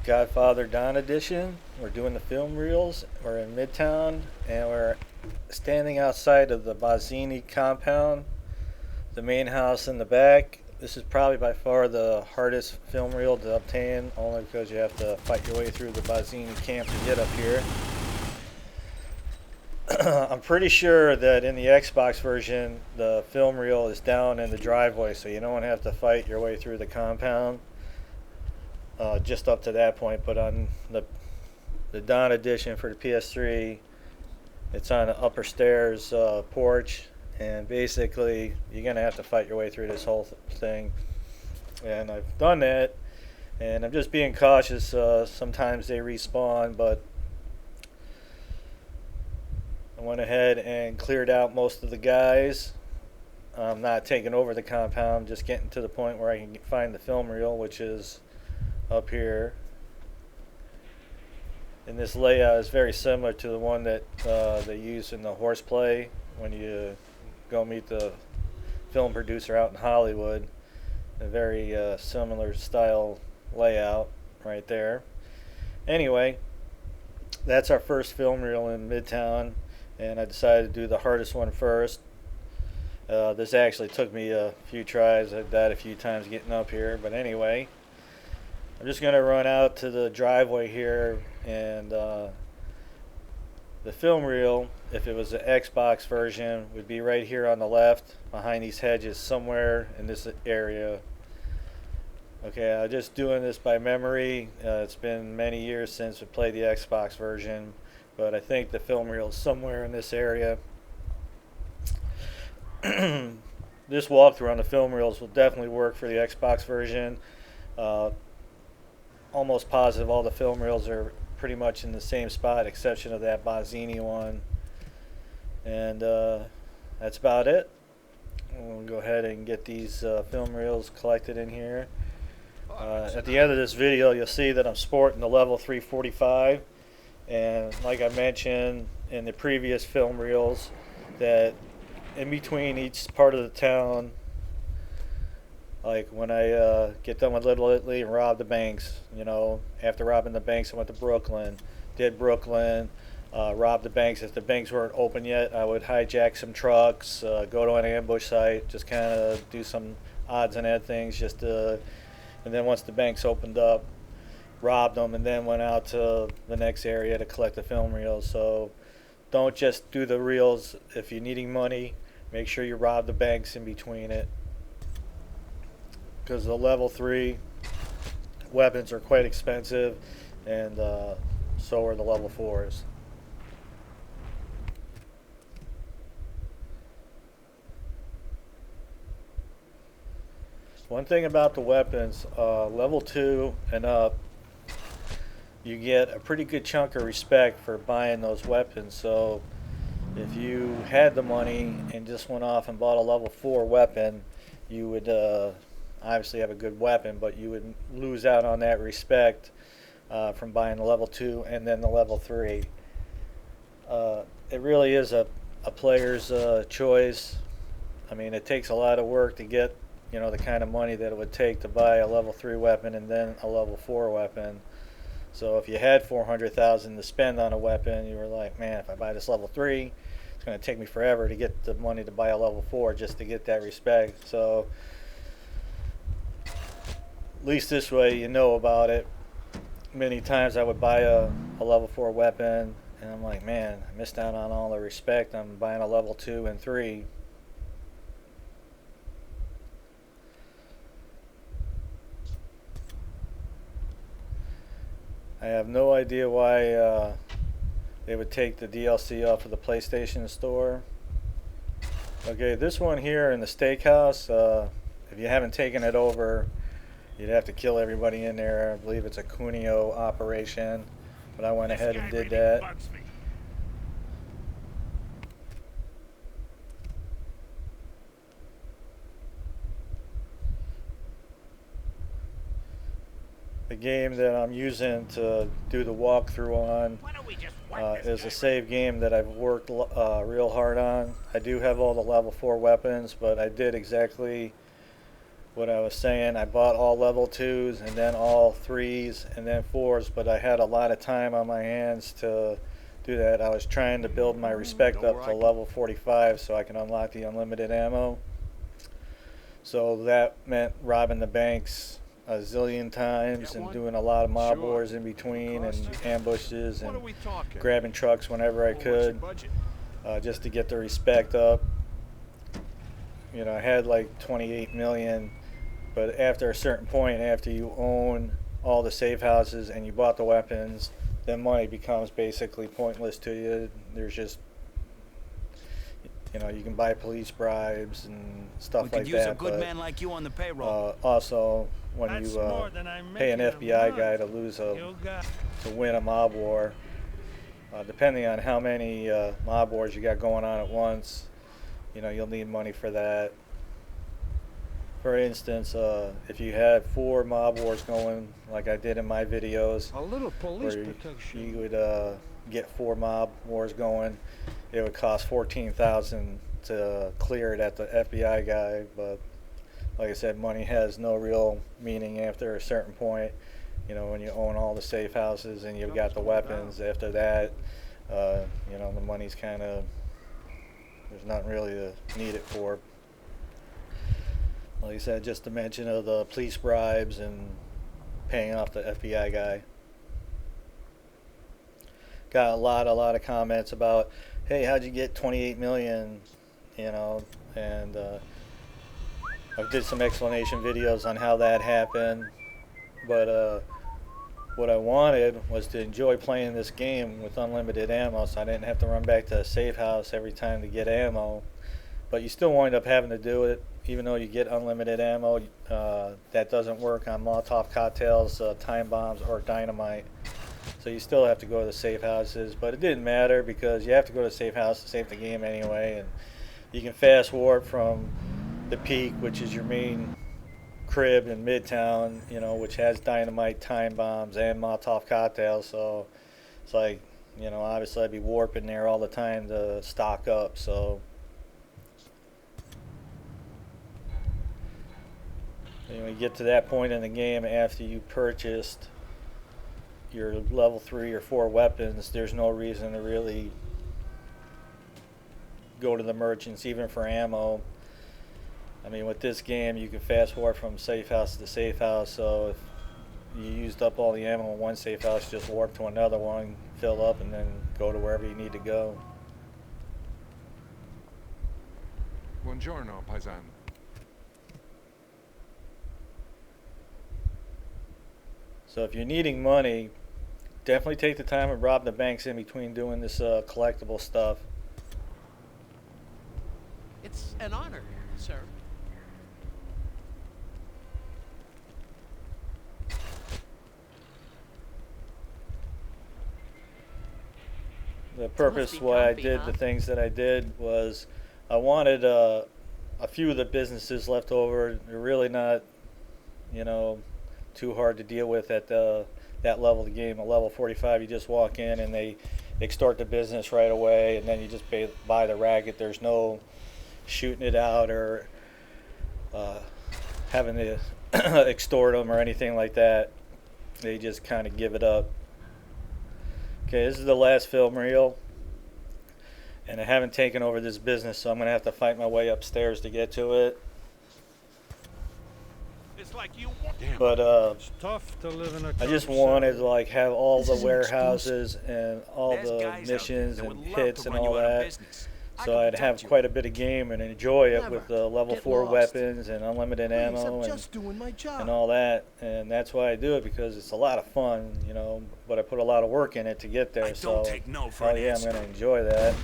Godfather Dawn Edition. We're doing the film reels. We're in Midtown and we're standing outside of the Bazzini compound, the main house in the back. This is probably by far the hardest film reel to obtain, only because you have to fight your way through the Bazzini camp to get up here. I'm pretty sure that in the Xbox version, the film reel is down in the driveway, so you don't have to fight your way through the compound. Just up to that point, but on the Dawn edition for the PS3, it's on the upper stairs porch, and basically you're gonna have to fight your way through this whole thing. And I've done that, and I'm just being cautious. Sometimes they respawn, but I went ahead and cleared out most of the guys. I'm not taking over the compound, just getting to the point where I can find the film reel, which is up here. And this layout is very similar to the one that they use in the horseplay when you go meet the film producer out in Hollywood. A very similar style layout right there. Anyway, that's our first film reel in Midtown, and I decided to do the hardest one first. This actually took me a few tries. I died a few times getting up here, but anyway, I'm just going to run out to the driveway here, and the film reel, if it was the Xbox version, would be right here on the left behind these hedges somewhere in this area. Okay, I'm just doing this by memory. It's been many years since we played the Xbox version, but I think the film reel is somewhere in this area. This walkthrough on the film reels will definitely work for the Xbox version. Almost positive all the film reels are pretty much in the same spot, exception of that Bazzini one. And that's about it. We'll go ahead and get these film reels collected in here. At the end of this video, you'll see that I'm sporting the level 345. And like I mentioned in the previous film reels, that in between each part of the town, like when I get done with Little Italy and rob the banks, after robbing the banks, I went to Brooklyn, did Brooklyn, robbed the banks. If the banks weren't open yet, I would hijack some trucks, go to an ambush site, just kind of do some odds and end things, and then once the banks opened up, robbed them, and then went out to the next area to collect the film reels. So don't just do the reels. If you're needing money, make sure you rob the banks in between it, because the level 3 weapons are quite expensive, and so are the level 4s. One thing about the weapons, level 2 and up, you get a pretty good chunk of respect for buying those weapons. So if you had the money and just went off and bought a level 4 weapon, you would obviously have a good weapon, but you would lose out on that respect from buying the level 2 and then the level 3. It really is a player's choice. I mean, it takes a lot of work to get the kind of money that it would take to buy a level 3 weapon and then a level 4 weapon. So if you had 400,000 to spend on a weapon, you were like, man, if I buy this level 3, it's going to take me forever to get the money to buy a level 4 just to get that respect. So at least this way you know about it. Many times I would buy a level 4 weapon, and I'm like, man, I missed out on all the respect. I'm buying a level 2 and 3. I have no idea why they would take the DLC off of the PlayStation Store. Okay, this one here in the steakhouse, if you haven't taken it over, you'd have to kill everybody in there. I believe it's a Cuneo operation, but I went ahead and did that. The game that I'm using to do the walkthrough on is a save game that I've worked real hard on. I do have all the level 4 weapons, but I did exactly what I was saying, I bought all level 2s and then all 3s and then 4s, but I had a lot of time on my hands to do that. I was trying to build my respect up to level 45 so I can unlock the unlimited ammo. So that meant robbing the banks a zillion times and doing a lot of mob wars in between and ambushes and grabbing trucks whenever I could, just to get the respect up. You know, I had like 28 million, but after a certain point, after you own all the safe houses and you bought the weapons, then money becomes basically pointless to you. There's just, you know, you can buy police bribes and stuff like that. We could use a good man like you on the payroll. Also, when you pay an FBI guy to win a mob war, depending on how many mob wars you got going on at once, you know, you'll need money for that. For instance, if you had 4 mob wars going, like I did in my videos, a little police protection, you would get 4 mob wars going. It would cost $14,000 to clear it at the FBI guy, but like I said, money has no real meaning after a certain point. You know, when you own all the safe houses and you've got the weapons, after that, you know, the money's kind of, there's nothing really to need it for. Like I said, just to mention of the police bribes and paying off the FBI guy. Got a lot of comments about, hey, how'd you get 28 million, you know, and I did some explanation videos on how that happened, but what I wanted was to enjoy playing this game with unlimited ammo, so I didn't have to run back to a safe house every time to get ammo. But you still wind up having to do it, even though you get unlimited ammo. That doesn't work on Molotov cocktails, time bombs, or dynamite. So you still have to go to the safe houses, but it didn't matter because you have to go to the safe house to save the game anyway, and you can fast warp from the peak, which is your main crib in Midtown, you know, which has dynamite, time bombs, and Molotov cocktails. So it's like, you know, obviously I'd be warping there all the time to stock up. So when you get to that point in the game after you purchased your level 3 or 4 weapons, there's no reason to really go to the merchants even for ammo. I mean, with this game you can fast forward from safe house to safe house, so if you used up all the ammo in one safe house, just warp to another one, fill up, and then go to wherever you need to go. Buongiorno, paisan. So if you're needing money, definitely take the time and rob the banks in between doing this collectible stuff. It's an honor, sir. The purpose why I did the things that I did was I wanted a few of the businesses left over. They're really not, you know, too hard to deal with at that level of the game. At level 45, you just walk in and they extort the business right away, and then you just buy the racket. There's no shooting it out or having to extort them or anything like that. They just kind of give it up. Okay, this is the last film reel, and I haven't taken over this business, so I'm going to have to fight my way upstairs to get to it. It's like you but it's tough to live in a I just wanted to like have all the warehouses and all the missions and hits and all that, so I'd have quite a bit of game and enjoy it with the level 4 weapons and unlimited ammo and all that. And that's why I do it, because it's a lot of fun, you know, but I put a lot of work in it to get there. So hell yeah, I'm going to enjoy that.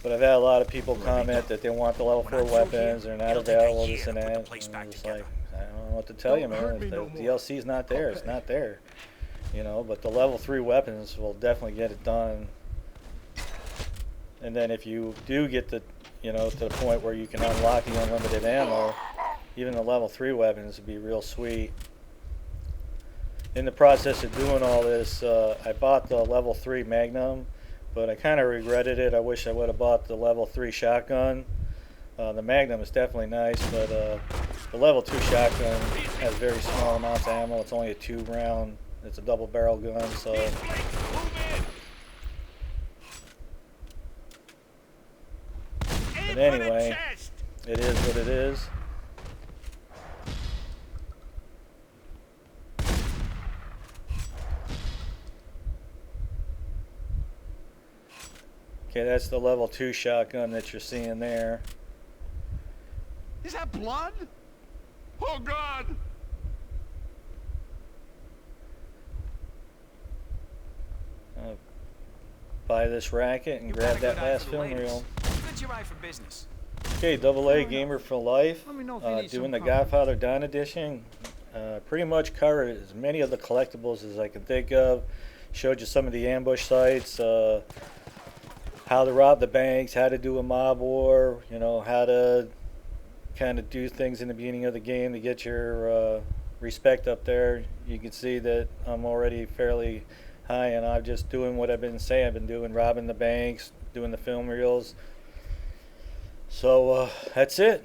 But I've had a lot of people comment that they want the level 4 weapons, they're not available, this and that. And I'm just like, I don't know what to tell you, man. If the DLC's not there, it's not there. You know, but the level 3 weapons will definitely get it done. And then if you do get the, you know, to the point where you can unlock the unlimited ammo, even the level 3 weapons would be real sweet. In the process of doing all this, I bought the level 3 Magnum, but I kind of regretted it. I wish I would have bought the level 3 shotgun. The Magnum is definitely nice, but the level 2 shotgun has very small amounts of ammo. It's only a 2-round. It's a double barrel gun, so. But anyway, it is what it is. Okay, that's the level 2 shotgun that you're seeing there. Is that blood? Oh God! Buy this racket and grab that last film reel. Good your eye for business. Okay, AA Gamer for Life. Let me know if you need Doing some the coffee. Godfather Down Edition. Pretty much covered as many of the collectibles as I can think of. Showed you some of the ambush sites, how to rob the banks, how to do a mob war, you know, how to kind of do things in the beginning of the game to get your respect up there. You can see that I'm already fairly high, and I'm just doing what I've been saying. I've been doing, robbing the banks, doing the film reels. So that's it.